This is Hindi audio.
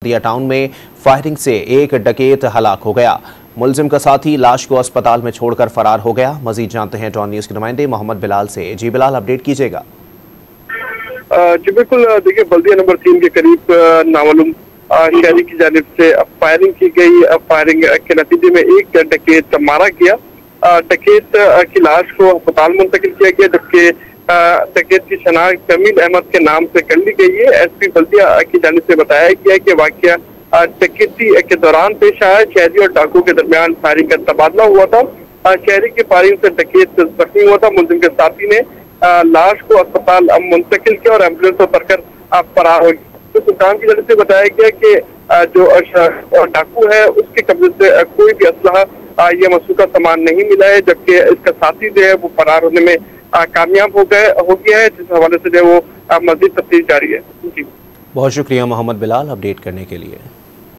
बल्दिया टाउन में फायरिंग से एक डकैत हलाक हो गया। मुलजिम का साथी लाश को अस्पताल में छोड़कर फरार हो गया। मजीद जानते हैं डॉन न्यूज के नुमाइंदे मोहम्मद बिलाल से। जी बिलाल, अपडेट कीजिएगा। जी बिल्कुल, देखिए बल्दिया नंबर 3 के करीब नामालूम शहरी की जानिब से फायरिंग की गई। फायरिंग के नतीजे में एक डकैत मारा गया। डकैत की लाश को अस्पताल मुंतकिल किया गया, जबकि डकैत की शनाख्त जमील अहमद के नाम से कर ली गई है। एसपी बल्दिया की जानिब से बताया गया कि वाकया डकैती के दौरान पेश आया। शहरी और डाकू के दरमियान फायरिंग का तबादला हुआ था। शहरी की फायरिंग से डकैत जख्मी हुआ था। मुलजिम के साथी ने लाश को अस्पताल मुंतकिल किया और एम्बुलेंस पर भरकर फरार हो गया। तो सुल्तान की जानिब से बताया गया कि जो डाकू है उसके कब्जे से कोई भी असलहा या मसूदा सामान नहीं मिला है, जबकि इसका साथी जो है वो फरार होने में कामयाब हो गया है, जिस हवाले से जो है वो मजीद तफ्तीश जारी है। जी, बहुत शुक्रिया मोहम्मद बिलाल अपडेट करने के लिए।